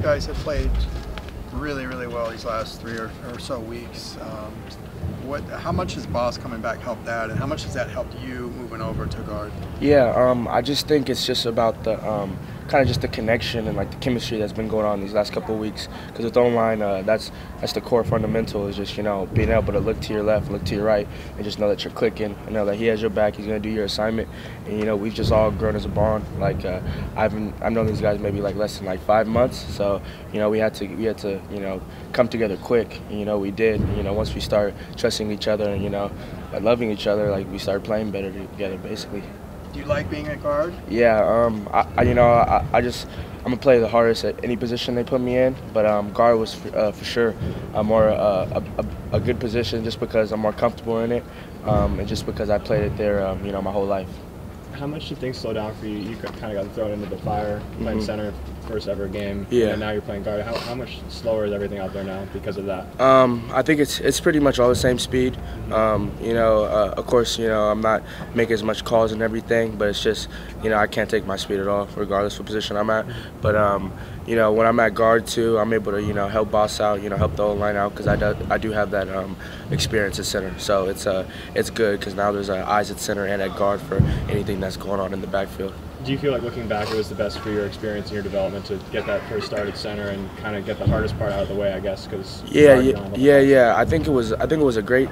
guys have played really, really well these last three or so weeks. How much has Boss coming back helped that, and how much has that helped you moving over to guard? Yeah, I just think it's just about the kind of just the connection and like the chemistry that's been going on these last couple of weeks. Because with O-line, that's the core fundamental, is just being able to look to your left, look to your right, and just know that you're clicking, and know that he has your back, he's gonna do your assignment. And we've just all grown as a bond. Like I've known these guys maybe like less than like 5 months, so we had to come together quick. And, we did. And, once we start trusting each other and loving each other, like we started playing better together, basically. Do you like being a guard? Yeah, I'm gonna play the hardest at any position they put me in, but guard was for sure a good position, just because I'm more comfortable in it, and just because I played it there, my whole life. How much do you think slowed down for you? You kind of got thrown into the fire, playing center, first ever game. Yeah. And now you're playing guard. How much slower is everything out there now because of that? I think it's pretty much all the same speed. Of course, I'm not making as much calls and everything, but it's just, I can't take my speed at all, regardless of position I'm at. But when I'm at guard too, I'm able to help Boss out, help the O-line out, because I do have that experience at center. So it's good, because now there's eyes at center and at guard for anything that's going on in the backfield. Do you feel like, looking back, it was the best for your experience and your development to get that first start at center and kind of get the hardest part out of the way, I guess? Because yeah. I think it was a great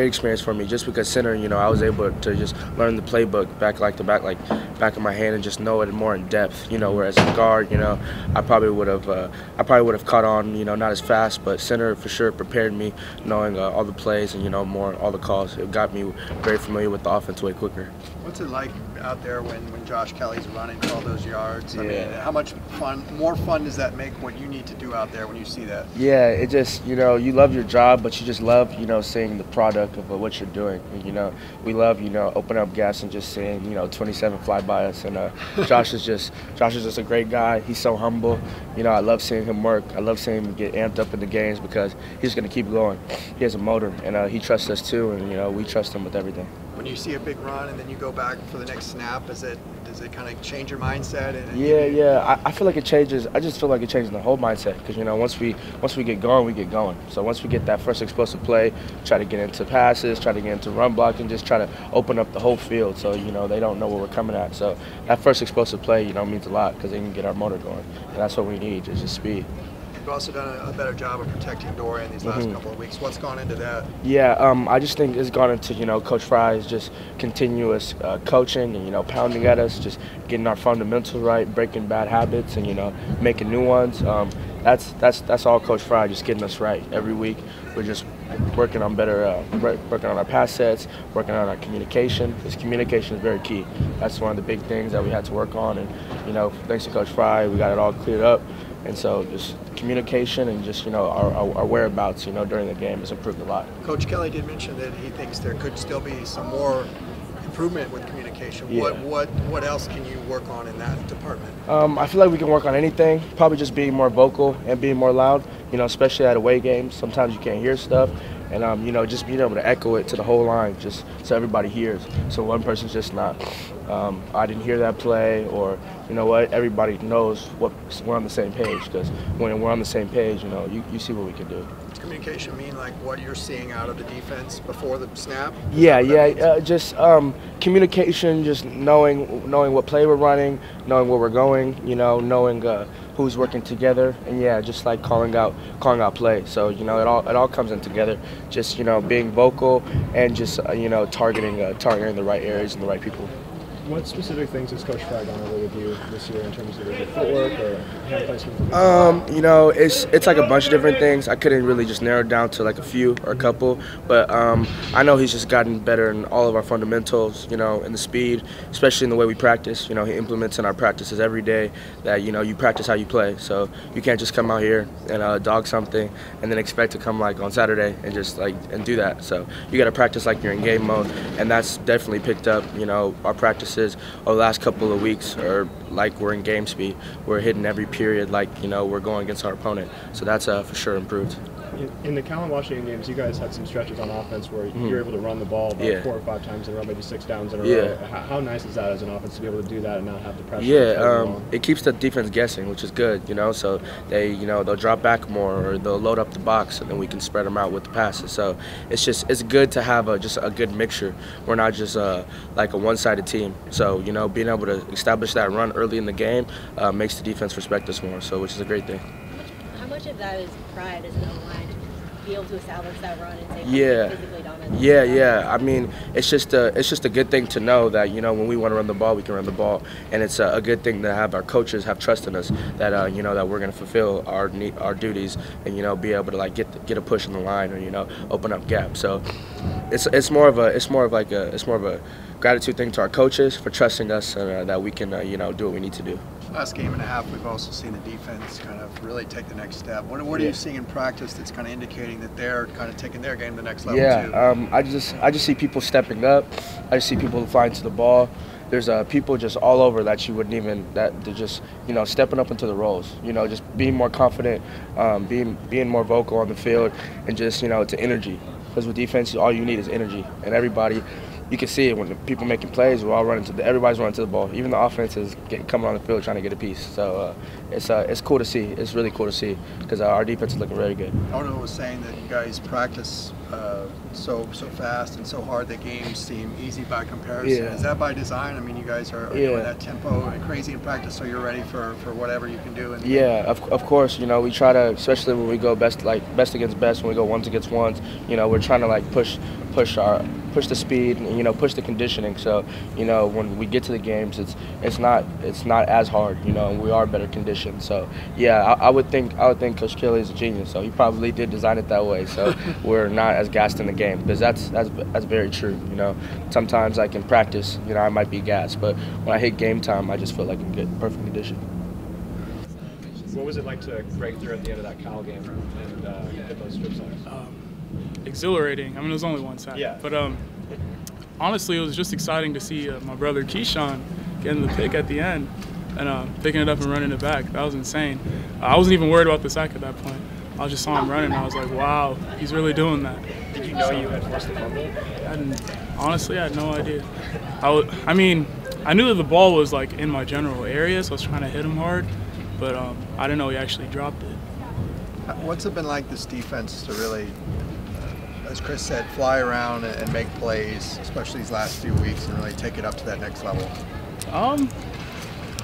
experience for me, just because center, I was able to just learn the playbook back of my hand and just know it more in depth. Whereas in guard, I probably would have caught on, not as fast, but center for sure prepared me, knowing all the plays and all the calls. It got me very familiar with the offense way quicker. What's it like out there when Josh Kelly's running for all those yards? I Yeah. mean, how much more fun does that make what you need to do out there when you see that? Yeah, it just, you love your job, but you just love, seeing the product of what you're doing. We love, open up gas and just seeing, 27 fly by us. And Josh is just a great guy. He's so humble. I love seeing him work. I love seeing him get amped up in the games, because he's going to keep going. He has a motor, and he trusts us too, and, we trust him with everything. When you see a big run and then you go back for the next snap, does it kind of change your mindset? Yeah. I feel like it changes. I just feel like it changes the whole mindset, because once we get going, we get going. So once we get that first explosive play, try to get into passes, try to get into run block, and just try to open up the whole field, so they don't know where we're coming at. So that first explosive play, means a lot, because they can get our motor going, and that's what we need, is just speed. You've also done a better job of protecting Dorian these last couple of weeks. What's gone into that? Yeah, I just think it's gone into, Coach Fry's just continuous coaching and, pounding at us, just getting our fundamentals right, breaking bad habits, and, making new ones. That's all Coach Fry, just getting us right every week. We're just working on working on our pass sets, working on our communication, because communication is very key. That's one of the big things that we had to work on, and, thanks to Coach Fry, we got it all cleared up. And so just communication and just, our whereabouts, during the game has improved a lot. Coach Kelly did mention that he thinks there could still be some more improvement with communication. Yeah. What else can you work on in that department? I feel like we can work on anything, probably just being more vocal and being more loud, especially at away games. Sometimes you can't hear stuff. And, just being able to echo it to the whole line, just so everybody hears. So one person's just not, I didn't hear that play, or, everybody knows we're on the same page. Because when we're on the same page, you see what we can do. Does communication mean like what you're seeing out of the defense before the snap? Just communication, just knowing what play we're running, knowing where we're going, knowing who's working together, and just like calling out play. So it all comes in together. Just being vocal and just targeting the right areas and the right people. What specific things has Coach Fry gone over with you this year in terms of the footwork or hand placement? It's like a bunch of different things. I couldn't really just narrow it down to like a few or a couple, but I know he's just gotten better in all of our fundamentals, in the speed, especially in the way we practice. He implements in our practices every day that, you practice how you play. So you can't just come out here and dog something and then expect to come like on Saturday and just and do that. So you got to practice like you're in game mode, and that's definitely picked up, our practices over the last couple of weeks are like we're in game speed. We're hitting every period like, we're going against our opponent. So that's for sure improved. In the Cal and Washington games, you guys had some stretches on offense where you were able to run the ball about 4 or 5 times in a row, maybe 6 downs in a row. How nice is that as an offense to be able to do that and not have the pressure? It keeps the defense guessing, which is good, so they'll drop back more or they'll load up the box, and then we can spread them out with the passes. So it's good to have just a good mixture. We're not just like a one-sided team. So being able to establish that run early in the game makes the defense respect us more. So which is a great thing. How much of that is pride as an O-line to be able to establish that run and say physically dominant? Yeah. I mean, it's just a good thing to know that when we want to run the ball, we can run the ball, and it's a good thing to have our coaches have trust in us that that we're going to fulfill our duties and be able to like get a push in the line or open up gaps. So it's more of a gratitude thing to our coaches for trusting us and that we can do what we need to do. Last game and a half, we've also seen the defense kind of really take the next step. What are you seeing in practice that's kind of indicating that they're kind of taking their game to the next level too? I just see people stepping up. I just see people flying to the ball. There's people just all over that you wouldn't even they're just stepping up into the roles. Just being more confident, being more vocal on the field, and just it's energy. Because with defense, all you need is energy, and everybody. You can see it when the people making plays. We're all everybody's running to the ball. Even the offense is coming on the field trying to get a piece. So it's cool to see. It's really cool to see because our defense is looking very good. Odo was saying that you guys practice so fast and so hard that games seem easy by comparison. Is that by design? I mean, you guys are doing that tempo and crazy in practice, so you're ready for whatever you can do. Of course. We try to, especially when we go best against best, when we go ones against ones. We're trying to like push the speed and push the conditioning. So when we get to the games, it's not as hard. And we are better conditioned. So I would think Coach Kelly is a genius. So he probably did design it that way. So we're not as gassed in the game because that's very true. Sometimes like in practice, I might be gassed, but when I hit game time, I just feel like I'm in perfect condition. What was it like to break through at the end of that Cal game and get those strip sacks? Exhilarating. I mean, it was only one sack. But honestly, it was just exciting to see my brother Keyshawn getting the pick at the end and picking it up and running it back. That was insane. I wasn't even worried about the sack at that point. I just saw him running, and I was like, wow, he's really doing that. Did you know you had forced the fumble? Honestly, I had no idea. I mean, I knew that the ball was like in my general area, so I was trying to hit him hard, but I didn't know he actually dropped it. What's it been like, this defense, to really, as Chris said, fly around and make plays, especially these last few weeks, and really take it up to that next level?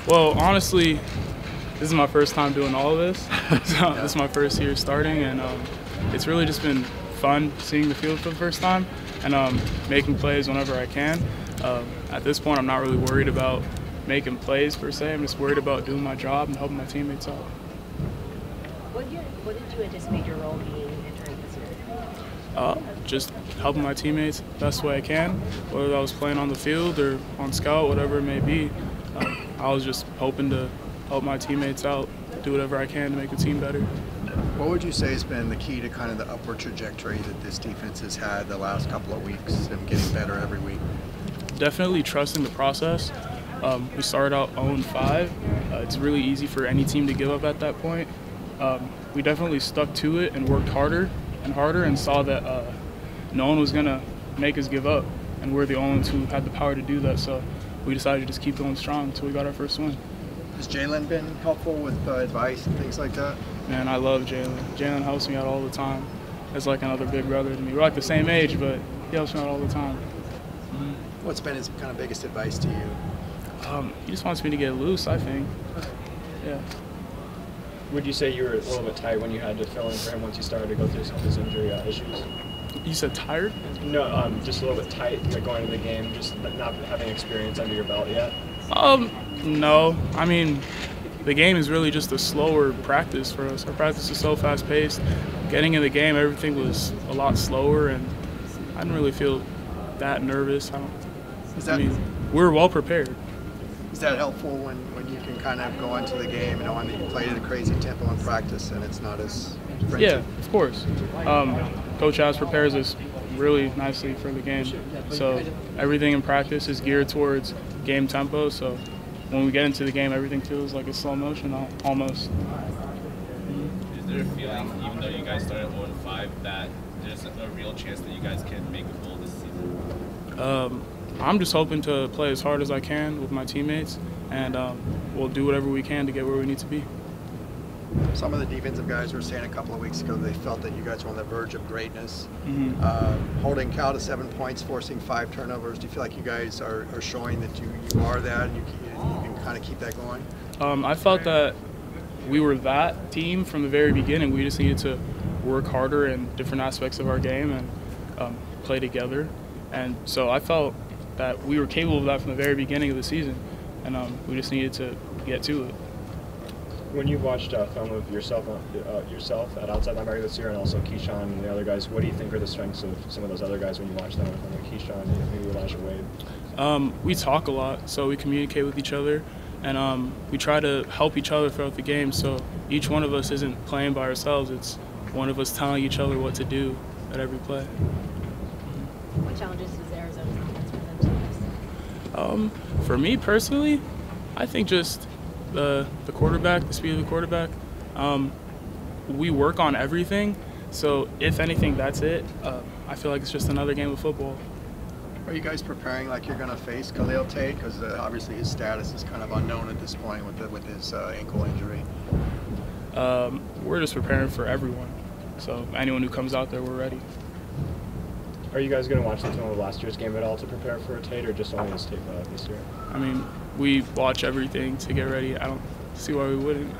Well, honestly, this is my first time doing all of this. So this is my first year starting, and it's really just been fun seeing the field for the first time and making plays whenever I can. At this point, I'm not really worried about making plays per se. I'm just worried about doing my job and helping my teammates out. What did you anticipate your role being entering this year? Just helping my teammates the best way I can, whether I was playing on the field or on scout, whatever it may be. I was just hoping to help my teammates out, do whatever I can to make the team better. What would you say has been the key to kind of the upward trajectory that this defense has had the last couple of weeks and getting better every week? Definitely trusting the process. We started out 0-5. It's really easy for any team to give up at that point. We definitely stuck to it and worked harder and harder and saw that no one was going to make us give up, and we're the only ones who had the power to do that. So we decided to just keep going strong until we got our first win. Has Jalen been helpful with advice and things like that? Man, I love Jalen. Jalen helps me out all the time. It's like another big brother to me. We're like the same age, but he helps me out all the time. What's been his kind of biggest advice to you? He just wants me to get loose, I think. Yeah. Would you say you were a little bit tight when you had to fill in for him once you started to go through some of his injury issues? You said tired? No, just a little bit tight going into the game, just not having experience under your belt yet? No. I mean, the game is really just a slower practice for us. Our practice is so fast-paced. Getting in the game, everything was a lot slower, and I didn't really feel that nervous. I mean, we're well prepared. Is that helpful when you can kind of go into the game knowing that you played at a crazy tempo in practice and it's not as frenzy? Yeah, of course. Coach House prepares us really nicely for the game. So everything in practice is geared towards game tempo. So when we get into the game, everything feels like a slow motion almost. Is there a feeling, even though you guys started 0-5, that there's a real chance that you guys can make a bowl this season? I'm just hoping to play as hard as I can with my teammates, and we'll do whatever we can to get where we need to be. Some of the defensive guys were saying a couple of weeks ago they felt that you guys were on the verge of greatness. Holding Cal to 7 points, forcing 5 turnovers. Do you feel like you guys are showing that you are that and you can kind of keep that going? I felt that we were that team from the very beginning. We just needed to work harder in different aspects of our game and play together. And so I felt that we were capable of that from the very beginning of the season, and we just needed to get to it. When you watched film of yourself at outside linebacker this year, and also Keyshawn and the other guys, what do you think are the strengths of some of those other guys when you watch them, like Keyshawn, maybe Elijah Wade? We talk a lot, so we communicate with each other, and we try to help each other throughout the game. So each one of us isn't playing by ourselves; it's one of us telling each other what to do at every play. What challenges does Arizona's offense present to you? For me personally, I think just the quarterback, the speed of the quarterback. We work on everything, so if anything, that's it. I feel like it's just another game of football. Are you guys preparing like you're going to face Khalil Tate? Because obviously his status is kind of unknown at this point with his ankle injury. We're just preparing for everyone. So anyone who comes out there, we're ready. Are you guys going to watch the film of last year's game at all to prepare for a Tate, or just only this tape this year? I mean, we watch everything to get ready. I don't see why we wouldn't.